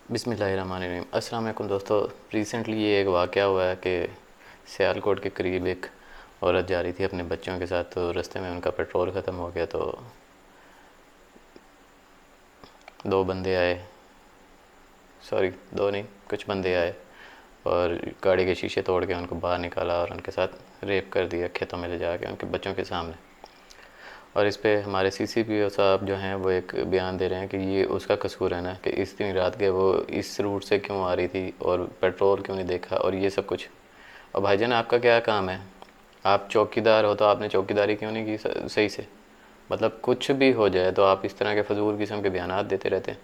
बिस्मिल्लाहिर्रहमानिर्रहीम। अस्सलाम वालेकुम दोस्तों। रिसेंटली ये एक वाक़या हुआ है कि सियालकोट के करीब एक औरत जा रही थी अपने बच्चों के साथ, तो रास्ते में उनका पेट्रोल ख़त्म हो गया। तो दो बंदे आए, सॉरी दो नहीं, कुछ बंदे आए और गाड़ी के शीशे तोड़ के उनको बाहर निकाला और उनके साथ रेप कर दिया खेतों में ले जाके उनके बच्चों के सामने। और इस पे हमारे सीसीपीओ साहब जो हैं वो एक बयान दे रहे हैं कि ये उसका कसूर है ना, कि इतनी रात के वो इस रूट से क्यों आ रही थी और पेट्रोल क्यों नहीं देखा और ये सब कुछ। और भाईजान आपका क्या काम है? आप चौकीदार हो तो आपने चौकीदारी क्यों नहीं की सही से? मतलब कुछ भी हो जाए तो आप इस तरह के फजूल किस्म के बयानात देते रहते हैं।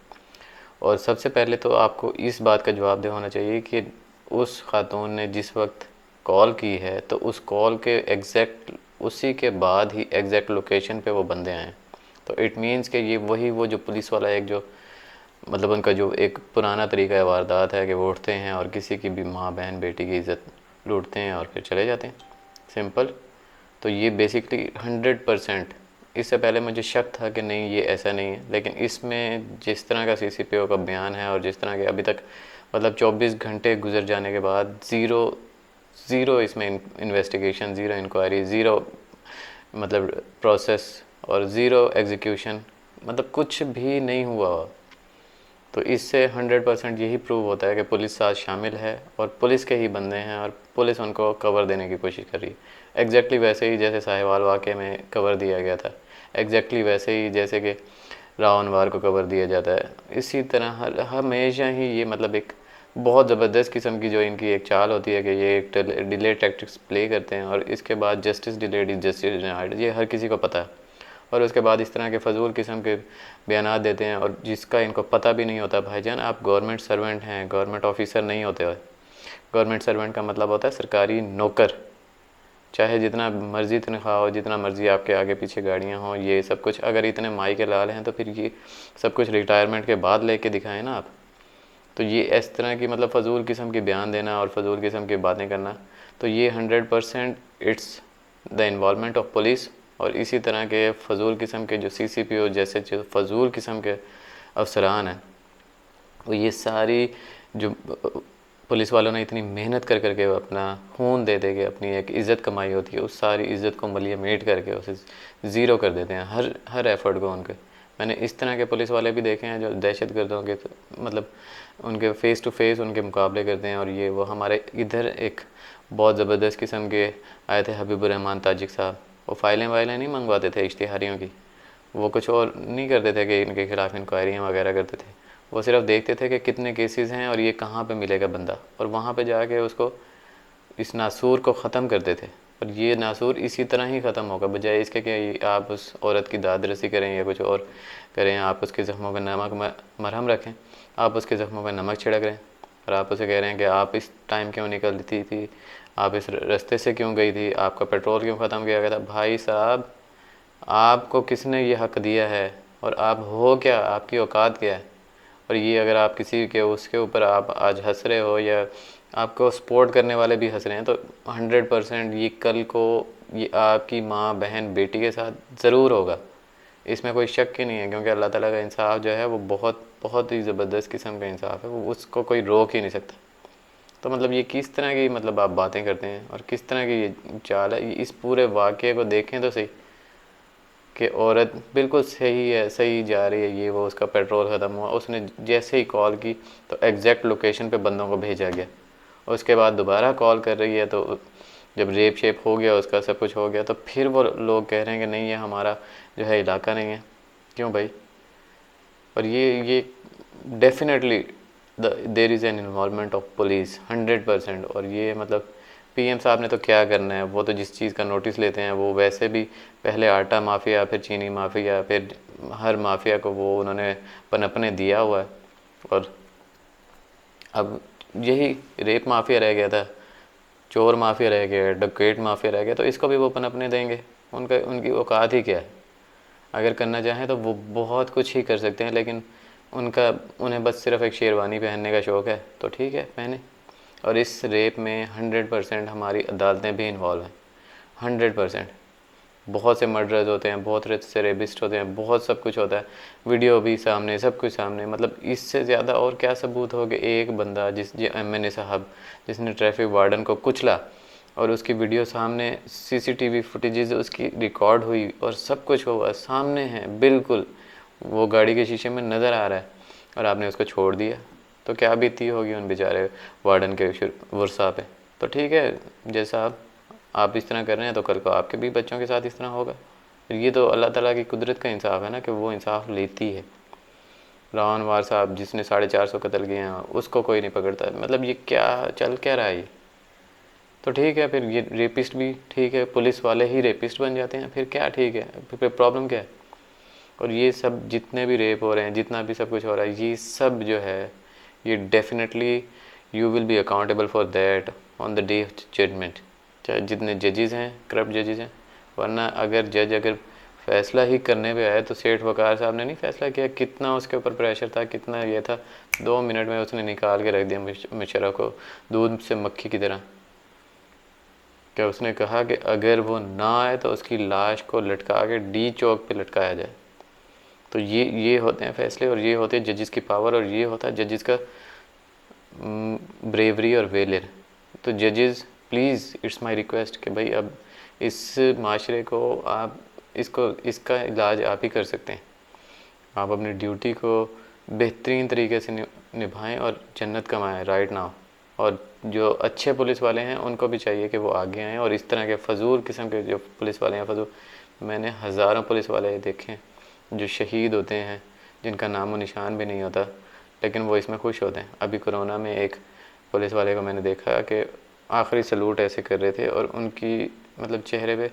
और सबसे पहले तो आपको इस बात का जवाबदेह होना चाहिए कि उस खातून ने जिस वक्त कॉल की है तो उस कॉल के एग्जैक्ट उसी के बाद ही एग्जैक्ट लोकेशन पे वो बंदे आए। तो इट मीन्स कि ये वही वो जो पुलिस वाला एक जो मतलब उनका जो एक पुराना तरीका है वारदात है कि वो उठते हैं और किसी की भी माँ बहन बेटी की इज़्ज़त लूटते हैं और फिर चले जाते हैं, सिंपल। तो ये बेसिकली 100%। इससे पहले मुझे शक था कि नहीं ये ऐसा नहीं है, लेकिन इसमें जिस तरह का सीसीपीओ का बयान है और जिस तरह के अभी तक मतलब 24 घंटे गुजर जाने के बाद ज़ीरो ज़ीरो इसमें इन्वेस्टिगेशन, ज़ीरो इंक्वायरी, ज़ीरो मतलब प्रोसेस और ज़ीरो एग्जीक्यूशन, मतलब कुछ भी नहीं हुआ। तो इससे 100% यही प्रूव होता है कि पुलिस साथ शामिल है और पुलिस के ही बंदे हैं और पुलिस उनको कवर देने की कोशिश कर रही है। एग्जैक्टली वैसे ही जैसे साहिवाल वाक़े में कवर दिया गया था, एग्जैक्टली वैसे ही जैसे कि रावणवार को कवर दिया जाता है, इसी तरह हमेशा ही ये मतलब एक बहुत ज़बरदस्त किस्म की जो इनकी एक चाल होती है कि ये एक डिले टैक्टिक्स प्ले करते हैं और इसके बाद justice delayed is justice denied, ये हर किसी को पता है। और उसके बाद इस तरह के फ़जूल किस्म के बयान देते हैं और जिसका इनको पता भी नहीं होता। भाईजान आप गवर्नमेंट सर्वेंट हैं, गवर्नमेंट ऑफिसर नहीं होते हो। गवर्नमेंट सर्वेंट का मतलब होता है सरकारी नौकर, चाहे जितना मर्ज़ी तनख्वाह हो, जितना मर्ज़ी आपके आगे पीछे गाड़ियाँ हों, ये सब कुछ अगर इतने माई के लाल हैं तो फिर ये सब कुछ रिटायरमेंट के बाद लेके दिखाएं ना आप। तो ये इस तरह की मतलब फ़जूल किस्म के बयान देना और फ़जूल किस्म की बातें करना, तो ये 100% it's the involvement of police. और इसी तरह के फ़जूल किस्म के जो सीसीपीओ जैसे जो फ़जूल किस्म के अफसरान हैं, वो ये सारी जो पुलिस वालों ने इतनी मेहनत कर करके अपना खून दे दे के अपनी एक इज़्ज़त कमाई होती है, उस सारी इज़्ज़त को मलियामेट करके उसे ज़ीरो कर देते हैं, हर एफ़र्ट को उनके। मैंने इस तरह के पुलिस वाले भी देखे हैं जो दहशत गर्दों के मतलब उनके फ़ेस टू फेस उनके मुकाबले करते हैं। और ये वो हमारे इधर एक बहुत ज़बरदस्त किस्म के आए थे हबीबुर्रहमान ताजिक साहब, वो फ़ाइलें वाइलें नहीं मंगवाते थे इश्तिहारियों की, वो कुछ और नहीं करते थे कि इनके ख़िलाफ़ इंक्वायरियाँ वगैरह करते थे। वो सिर्फ देखते थे कि कितने केसेस हैं और ये कहाँ पे मिलेगा बंदा, और वहाँ पे जाके उसको इस नासूर को ख़त्म करते थे। और ये नासूर इसी तरह ही ख़त्म होगा, बजाय इसके कि आप उस औरत की दाद रसी करें या कुछ और करें, आप उसके ज़ख्मों पर नमक मरहम रखें, आप उसके ज़ख्मों पर नमक छिड़क रहे हैं और आप उसे कह रहे हैं कि आप इस टाइम क्यों निकलती थी, आप इस रास्ते से क्यों गई थी, आपका पेट्रोल क्यों ख़त्म किया गया था। भाई साहब, आपको किसने ये हक़ दिया है और आप हो क्या, आपकी औकात क्या है? और ये अगर आप किसी के उसके ऊपर आप आज हंस रहे हो या आपको सपोर्ट करने वाले भी हंस रहे हैं, तो 100% ये कल को ये आपकी माँ बहन बेटी के साथ ज़रूर होगा, इसमें कोई शक ही नहीं है। क्योंकि अल्लाह ताला का इंसाफ जो है वो बहुत बहुत ही ज़बरदस्त किस्म का इंसाफ है, वो उसको कोई रोक ही नहीं सकता। तो मतलब ये किस तरह की मतलब आप बातें करते हैं और किस तरह की ये चाल है, इस पूरे वाक़े को देखें तो सही कि औरत बिल्कुल सही है, सही जा रही है, ये वो उसका पेट्रोल ख़त्म हुआ, उसने जैसे ही कॉल की तो एग्जैक्ट लोकेशन पे बंदों को भेजा गया। और उसके बाद दोबारा कॉल कर रही है तो जब रेप शेप हो गया, उसका सब कुछ हो गया, तो फिर वो लोग कह रहे हैं कि नहीं ये हमारा जो है इलाका नहीं है। क्यों भाई? और ये definitely there is an involvement of police 100%। और ये मतलब पीएम साहब ने तो क्या करना है, वो तो जिस चीज़ का नोटिस लेते हैं वो वैसे भी पहले आटा माफिया, फिर चीनी माफिया, फिर हर माफिया को वो उन्होंने पनपने दिया हुआ है। और अब यही रेप माफिया रह गया था, चोर माफिया रह गया, डकैत माफिया रह गया, तो इसको भी वो पनपने देंगे? उनका उनकी औकात ही क्या है? अगर करना चाहें तो वो बहुत कुछ ही कर सकते हैं, लेकिन उन्हें बस सिर्फ एक शेरवानी पहनने का शौक़ है, तो ठीक है पहने। और इस रेप में 100% हमारी अदालतें भी इन्वॉल्व हैं, 100%। बहुत से मर्डरर्स होते हैं, बहुत से रेपिस्ट होते हैं, बहुत सब कुछ होता है, वीडियो भी सामने, सब कुछ सामने। मतलब इससे ज़्यादा और क्या सबूत हो कि एक बंदा MNA साहब जिसने ट्रैफिक वार्डन को कुचला और उसकी वीडियो सामने, CCTV फुटेजेस उसकी रिकॉर्ड हुई और सब कुछ हुआ सामने है, बिल्कुल वो गाड़ी के शीशे में नज़र आ रहा है, और आपने उसको छोड़ दिया। तो क्या बीती होगी उन बेचारे वार्डन के वर्षा पे। तो ठीक है, जैसा आप इस तरह कर रहे हैं तो कल को आपके भी बच्चों के साथ इस तरह होगा। ये तो अल्लाह ताला की कुदरत का इंसाफ है ना, कि वो इंसाफ लेती है। रावण वार साहब जिसने 450 कत्ल किए हैं उसको कोई नहीं पकड़ता। मतलब ये क्या चल क्या रहा है ये। तो ठीक है, फिर ये रेपिस्ट भी ठीक है, पुलिस वाले ही रेपिस्ट बन जाते हैं, फिर क्या ठीक है, फिर प्रॉब्लम क्या है। और ये सब जितने भी रेप हो रहे हैं, जितना भी सब कुछ हो रहा है, ये सब जो है ये definitely you will be accountable for that on the day of judgement. चाहे जितने जजेस हैं, करप्ट जजेस हैं, वरना अगर जज अगर फैसला ही करने पे आए तो सेठ वकार साहब ने नहीं फैसला किया, कितना उसके ऊपर प्रेशर था, कितना ये था, 2 मिनट में उसने निकाल के रख दिया मुशर्रफ को दूध से मक्खी की तरह। क्या उसने कहा कि अगर वो ना आए तो उसकी लाश को लटका के D चौक पे लटकाया जाए। तो ये होते हैं फैसले, और ये होते हैं जजेस की पावर, और ये होता है जजेस का ब्रेवरी और वेलियर। तो जजेस प्लीज़, इट्स माय रिक्वेस्ट कि भाई अब इस माशरे को आप इसका इलाज आप ही कर सकते हैं। आप अपनी ड्यूटी को बेहतरीन तरीके से निभाएं और जन्नत कमाएं राइट नाउ। और जो अच्छे पुलिस वाले हैं उनको भी चाहिए कि वो आगे आएँ, और इस तरह के फजूल किस्म के जो पुलिस वाले हैं, फजूल, मैंने हज़ारों पुलिस वाले देखे हैं जो शहीद होते हैं, जिनका नामो निशान भी नहीं होता, लेकिन वो इसमें खुश होते हैं। अभी कोरोना में एक पुलिस वाले को मैंने देखा कि आखिरी सलूट ऐसे कर रहे थे, और उनकी मतलब चेहरे पे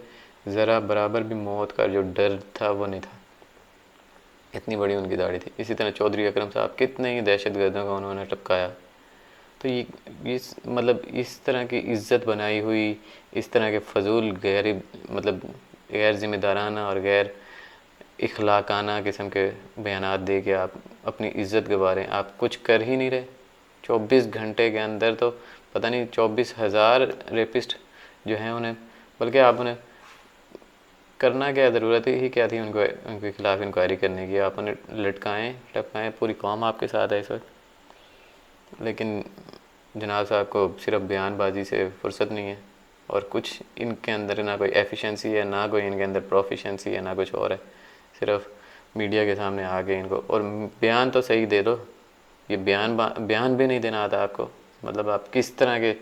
ज़रा बराबर भी मौत का जो डर था वो नहीं था, इतनी बड़ी उनकी दाढ़ी थी। इसी तरह चौधरी अकरम साहब, कितने ही दहशतगर्दों को उन्होंने टपकाया। तो ये मतलब इस तरह की इज़्ज़त बनाई हुई, इस तरह के फजूल गैर मतलब गैर ज़िम्मेदाराना और गैर इखलाकाना किस्म के बयानात दे के आप अपनी इज़्ज़त गंवा रहे हैं। आप कुछ कर ही नहीं रहे। 24 घंटे के अंदर तो पता नहीं 24,000 रेपिस्ट जो हैं उन्हें, बल्कि आप उन्हें करना क्या, ज़रूरत ही क्या थी उनको, उनके खिलाफ़ इंक्वायरी करने की। आप उन्हें लटकाएँ टपकाएँ, पूरी कौम आपके साथ है इस वक्त। लेकिन जनाब साहब को सिर्फ बयानबाजी से फुर्सत नहीं है, और कुछ इनके अंदर ना कोई एफिशिएंसी है, ना कोई इनके अंदर प्रोफिशेंसी है, ना कुछ और है। सिर्फ मीडिया के सामने आके इनको, और बयान तो सही दे दो। ये बयान भी नहीं देना आता आपको। मतलब आप किस तरह के,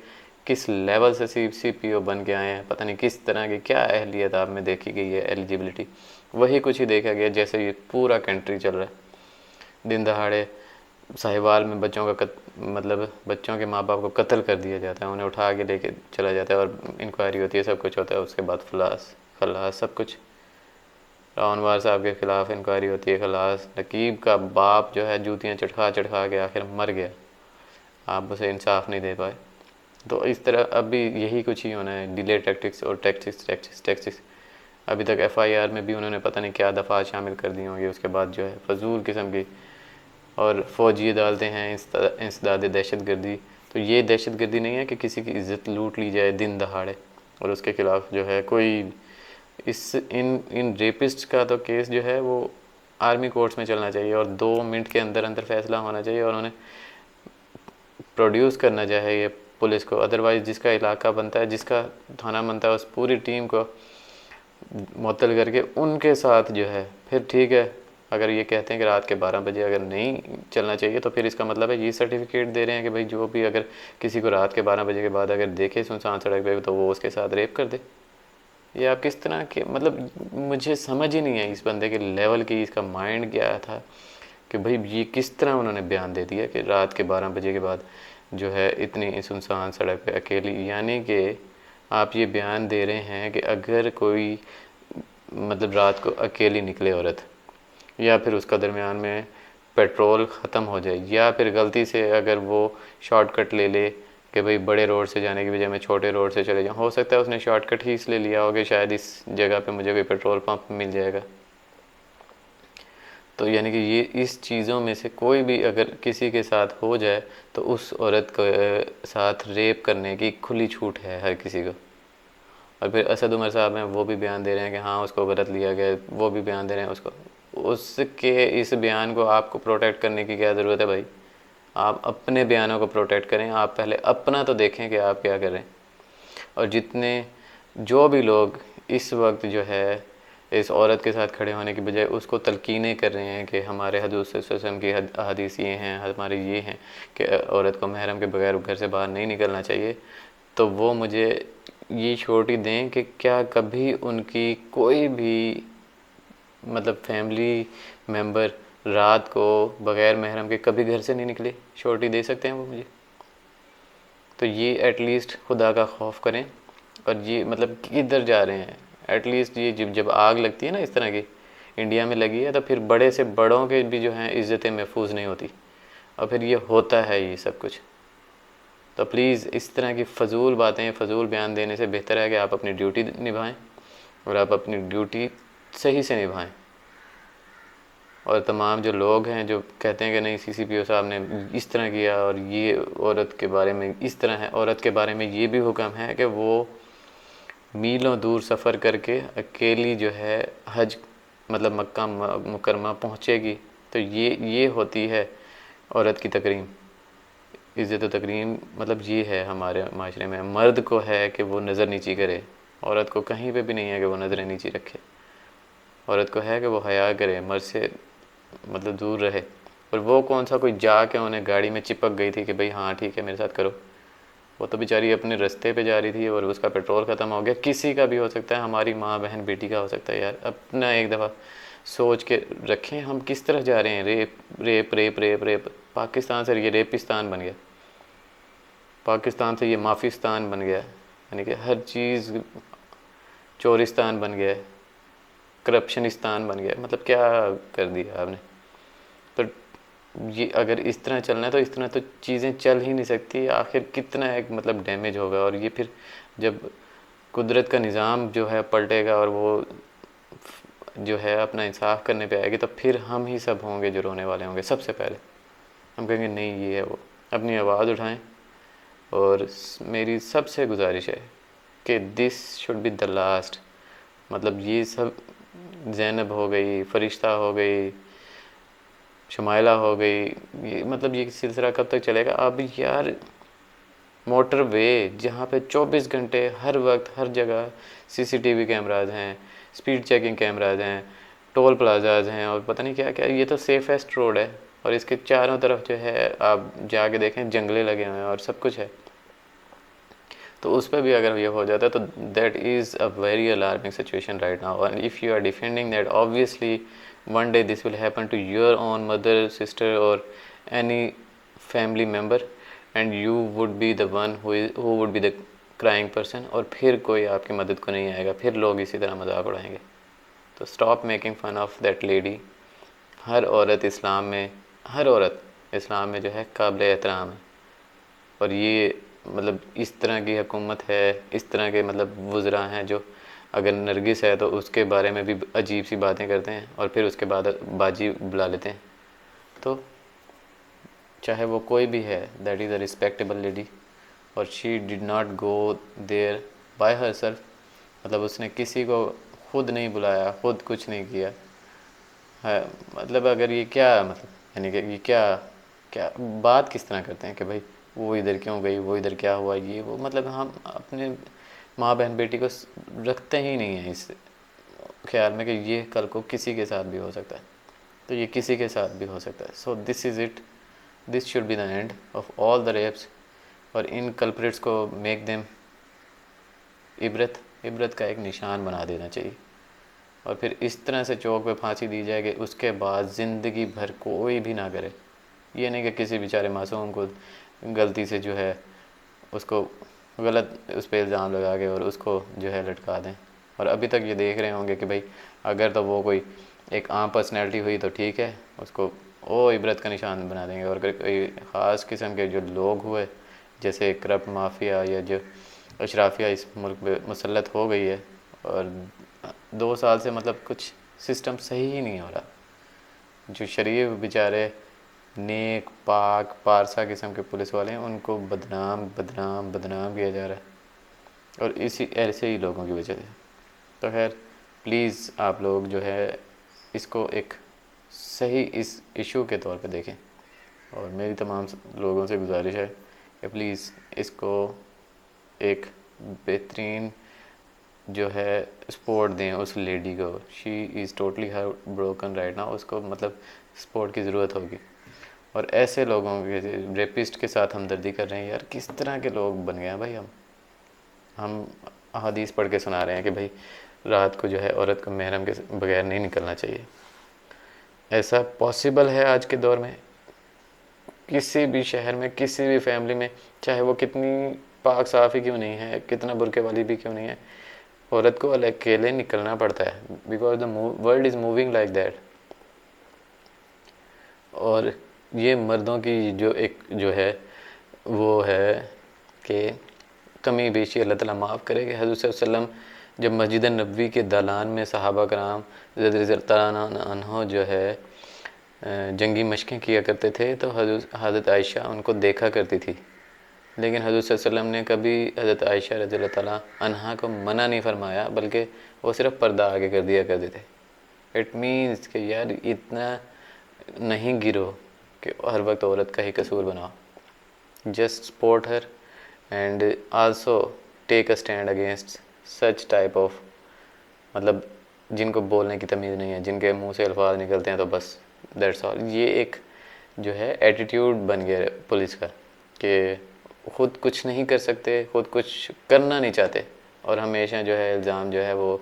किस लेवल से CPO बन के आए हैं, पता नहीं किस तरह की क्या अहलियत आप में देखी गई है, एलिजिबिलिटी। वही कुछ ही देखा गया जैसे ये पूरा कंट्री चल रहा है। दिन दहाड़े साहिवाल में बच्चों का मतलब बच्चों के माँ बाप को कत्ल कर दिया जाता है, उन्हें उठा के लेके चला जाता है, और इंक्वायरी होती है, सब कुछ होता है, उसके बाद खलास सब कुछ। रावणवार साहब के ख़िलाफ़ इंक्वायरी होती है, खलास। नकीब का बाप जो है जूतियाँ चटखा चटखा के आखिर मर गया, आप उसे इंसाफ नहीं दे पाए। तो इस तरह अभी यही कुछ ही होना है, डिले टैक्टिक्स और टैक्टिक्स। अभी तक FIR में भी उन्होंने पता नहीं क्या दफ़ात शामिल कर दी होंगी, उसके बाद जो है फजूल किस्म की, और फ़ौजी अदालतें हैं इंसदाद दहशतगर्दी। तो ये दहशतगर्दी नहीं है कि किसी की इज़्ज़त लूट ली जाए दिन दहाड़े, और उसके ख़िलाफ़ जो है कोई इन रेपिस्ट का तो केस जो है वो आर्मी कोर्ट्स में चलना चाहिए, और 2 मिनट के अंदर अंदर फैसला होना चाहिए, और उन्हें प्रोड्यूस करना चाहिए पुलिस को। अदरवाइज़ जिसका इलाका बनता है, जिसका थाना बनता है, उस पूरी टीम को मुअत्तल करके उनके साथ जो है, फिर ठीक है। अगर ये कहते हैं कि रात के 12 बजे अगर नहीं चलना चाहिए, तो फिर इसका मतलब है ये सर्टिफिकेट दे रहे हैं कि भाई जो भी अगर किसी को रात के 12 बजे के बाद अगर देखे सुनसान सड़क पे, तो वो उसके साथ रेप कर दे। ये आप किस तरह के, मतलब मुझे समझ ही नहीं है इस बंदे के लेवल की, इसका माइंड क्या था कि भाई ये किस तरह उन्होंने बयान दे दिया कि रात के 12 बजे के बाद जो है इतनी सुनसान सड़क पे अकेली। यानी कि आप ये बयान दे रहे हैं कि अगर कोई मतलब रात को अकेली निकले औरत, या फिर उसका दरमियान में पेट्रोल ख़त्म हो जाए, या फिर गलती से अगर वो शॉर्टकट ले ले कि भाई बड़े रोड से जाने की बजाय मैं छोटे रोड से चले जाऊँ, हो सकता है उसने शॉर्टकट ही इसलिए लिया होगा शायद इस जगह पे मुझे कोई पेट्रोल पंप मिल जाएगा। तो यानी कि ये इस चीज़ों में से कोई भी अगर किसी के साथ हो जाए तो उस औरत के साथ रेप करने की खुली छूट है हर किसी को। और फिर असद उमर साहब हैं, वो भी बयान दे रहे हैं कि हाँ उसको गलत लिया गया, वो भी बयान दे रहे हैं उसको। उसके इस बयान को आपको प्रोटेक्ट करने की क्या ज़रूरत है भाई? आप अपने बयानों को प्रोटेक्ट करें, आप पहले अपना तो देखें कि आप क्या कर रहे हैं। और जितने जो भी लोग इस वक्त जो है इस औरत के साथ खड़े होने की बजाय उसको तलकीनें कर रहे हैं कि हमारे हदूस वसल्लम की हदीस ये हैं, हमारे ये हैं कि औरत को महरम के बगैर घर से बाहर नहीं निकलना चाहिए, तो वो मुझे ये श्योरिटी दें कि क्या कभी उनकी कोई भी मतलब फैमिली मेम्बर रात को बग़ैर महरम के कभी घर से नहीं निकले? श्योरिटी दे सकते हैं वो मुझे? तो ये एटलीस्ट खुदा का खौफ करें। और ये मतलब किधर जा रहे हैं? एटलीस्ट ये जब जब आग लगती है ना इस तरह की, इंडिया में लगी है, तो फिर बड़े से बड़ों के भी जो हैं इज़्ज़तें महफूज नहीं होती, और फिर ये होता है ये सब कुछ। तो प्लीज़ इस तरह की फ़जूल बातें, फ़जूल बयान देने से बेहतर है कि आप अपनी ड्यूटी निभाएं, और आप अपनी ड्यूटी सही से निभाएं। और तमाम जो लोग हैं जो कहते हैं कि नहीं CCPO साहब ने इस तरह किया और ये औरत के बारे में इस तरह है, औरत के बारे में ये भी हुक्म है कि वो मीलों दूर सफ़र करके अकेली जो है हज मतलब मक्का मुकरमा पहुँचेगी। तो ये होती है औरत की तकरीम, इज़्ज़त व तकरीम। मतलब ये है हमारे माशरे में, मर्द को है कि वो नज़र नीची करे, औरत को कहीं पे भी नहीं है कि वो नज़रें नीची रखे। औरत को है कि वो हया करे, मर्द से मतलब दूर रहे। और वो कौन सा कोई जाके उन्हें गाड़ी में चिपक गई थी कि भाई हाँ ठीक है मेरे साथ करो? वो तो बेचारी अपने रास्ते पे जा रही थी और उसका पेट्रोल ख़त्म हो गया। किसी का भी हो सकता है, हमारी माँ बहन बेटी का हो सकता है। यार अपना एक दफ़ा सोच के रखें, हम किस तरह जा रहे हैं? Rape rape rape rape rape. Pakistan से ये रेपिस्तान बन गया, पाकिस्तान से ये माफिस्तान बन गया, यानी कि हर चीज़ चोरिस्तान बन गया, करप्शनिस्तान बन गया। मतलब क्या कर दिया आपने? तो ये अगर इस तरह चलना है तो इस तरह तो चीज़ें चल ही नहीं सकती। आखिर कितना एक मतलब डैमेज होगा। और ये फिर जब कुदरत का निज़ाम जो है पलटेगा और वो जो है अपना इंसाफ करने पे आएगी, तो फिर हम ही सब होंगे जो रोने वाले होंगे। सबसे पहले हम कहेंगे नहीं ये है वो। अपनी आवाज़ उठाएं। और मेरी सबसे गुजारिश है कि this should be the last. मतलब ये सब ज़ैनब हो गई, फ़रिश्ता हो गई, शमाइला हो गई, ये मतलब ये सिलसिला कब तक चलेगा? अब यार मोटर वे जहाँ पे 24 घंटे हर वक्त हर जगह CCTV कैमराज हैं, स्पीड चेकिंग कैमराज हैं, टोल प्लाजाज हैं, और पता नहीं क्या क्या। ये तो सेफेस्ट रोड है, और इसके चारों तरफ जो है आप जाके देखें जंगले लगे हुए हैं और सब कुछ है। तो उस पर भी अगर ये हो जाता है तो that is a very alarming situation right now. And if you are defending that, obviously one day this will happen to your own mother, sister or any family member, and you would be the one who would be the crying person, और फिर कोई आपकी मदद को नहीं आएगा, फिर लोग इसी तरह मजाक उड़ाएंगे। तो stop making fun of that lady. हर औरत इस्लाम में, हर औरत इस्लाम में जो है काबिल एहतराम है। और ये मतलब इस तरह की हुकूमत है, इस तरह के मतलब वज़रा हैं जो अगर नरगिस है तो उसके बारे में भी अजीब सी बातें करते हैं और फिर उसके बाद बाजी बुला लेते हैं। तो चाहे वो कोई भी है, that is a respectable lady, और she did not go there by herself. मतलब उसने किसी को खुद नहीं बुलाया, खुद कुछ नहीं किया है। मतलब अगर ये क्या मतलब, यानी कि ये क्या क्या बात किस तरह करते हैं कि भाई वो इधर क्यों गई, वो इधर क्या हुआ, ये वो। मतलब हम अपने माँ बहन बेटी को रखते ही नहीं हैं इस ख्याल में कि ये कल को किसी के साथ भी हो सकता है। तो ये किसी के साथ भी हो सकता है। So this is it, this should be the end of all the rapes. और इन कल्प्रिट्स को मेक देम इबरत, इबरत का एक निशान बना देना चाहिए। और फिर इस तरह से चौक पे फांसी दी जाए कि उसके बाद ज़िंदगी भर कोई भी ना करे। ये नहीं कि किसी बेचारे मासूम को गलती से जो है उसको गलत उस पर इल्ज़ाम लगा के और उसको जो है लटका दें। और अभी तक ये देख रहे होंगे कि भाई अगर तो वो कोई एक आम पर्सनैलिटी हुई तो ठीक है, उसको ओ इबरत का निशान बना देंगे। और अगर कोई ख़ास किस्म के जो लोग हुए, जैसे करप्ट माफिया या जो अशराफिया इस मुल्क में मुसल्लत हो गई है, और 2 साल से मतलब कुछ सिस्टम सही ही नहीं हो रहा। जो शरीफ बेचारे नेक पाक पारसा किस्म के पुलिस वाले हैं, उनको बदनाम बदनाम बदनाम किया जा रहा है। और इसी ऐसे ही लोगों की वजह से। तो खैर प्लीज़ आप लोग जो है इसको एक सही इस इशू के तौर पे देखें, और मेरी तमाम लोगों से गुजारिश है कि प्लीज़ इसको एक बेहतरीन जो है सपोर्ट दें उस लेडी को। She is totally her broken right ना, उसको मतलब सपोर्ट की ज़रूरत होगी। और ऐसे लोगों के रेपिस्ट के साथ हमदर्दी कर रहे हैं यार, किस तरह के लोग बन गए हैं भाई। हम हदीस पढ़ के सुना रहे हैं कि भाई रात को जो है औरत को महरम के बगैर नहीं निकलना चाहिए। ऐसा पॉसिबल है आज के दौर में? किसी भी शहर में, किसी भी फैमिली में, चाहे वो कितनी पाक साफ़ ही क्यों नहीं है, कितना बुरके वाली भी क्यों नहीं है, औरत को अकेले निकलना पड़ता है, because the world is moving like that. और ये मर्दों की जो एक जो है वो है कि कमी बेशी अल्लाह ताला माफ़ करे कि हज़रत वसल्लम जब मस्जिद नबवी के दालान में सहाबा कराम रज़ियल्लाहु जो है जंगी मशक़ें किया करते थे, तो हज़रत आयशा उनको देखा करती थी। लेकिन हज़रत वसल्लम ने कभी हज़रत आयशा रज़ियल्लाहु ताला अन्हा को मना नहीं फरमाया, बल्कि वो सिर्फ़ पर्दा आगे कर दिया करते थे। इट मीन्स कि यार इतना नहीं गिरो कि हर वक्त औरत का ही कसूर बनाओ। Just support her and also take a stand against such type of, मतलब जिनको बोलने की तमीज़ नहीं है, जिनके मुंह से अल्फाज निकलते हैं तो बस दैट्स ऑल। ये एक जो है एटीट्यूड बन गया है पुलिस का कि ख़ुद कुछ नहीं कर सकते, ख़ुद कुछ करना नहीं चाहते, और हमेशा जो है इल्ज़ाम जो है वो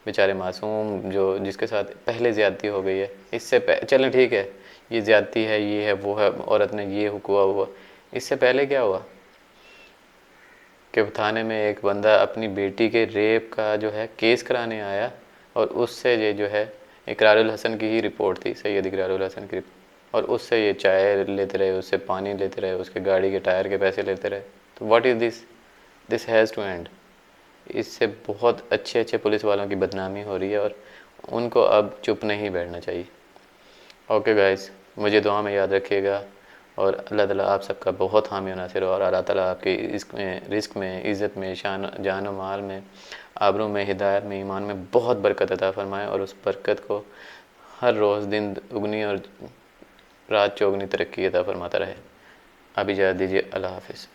बेचारे मासूम जो जिसके साथ पहले ज़्यादती हो गई है, इससे चलें ठीक है ये ज़्यादती है, ये है, वो है, औरत ने ये हुआ, इससे पहले क्या हुआ कि थाने में एक बंदा अपनी बेटी के रेप का जो है केस कराने आया, और उससे ये जो है इकरारुल हसन की ही रिपोर्ट थी, सैयद इकरारुल हसन की, और उससे ये चाय लेते रहे, उससे पानी लेते रहे, उसके गाड़ी के टायर के पैसे लेते रहे। तो what is this? This has to end. इससे बहुत अच्छे अच्छे पुलिस वालों की बदनामी हो रही है, और उनको अब चुप नहीं बैठना चाहिए। ओके गाइस, मुझे दुआ में याद रखिएगा, और अल्लाह ताला आप सबका बहुत हामी नासिर हो, और अल्लाह ताला आपके इसमें रिस्क में, इज़्ज़त में, शान जान व माल में, आबरू में, हिदायत में, ईमान में बहुत बरकत अता फ़रमाए, और उस बरकत को हर रोज़ दिन दुगनी और रात चौगनी तरक्की अता फ़रमाता रहे। आप इजाज़त दीजिए, अल्लाह हाफ़िज़।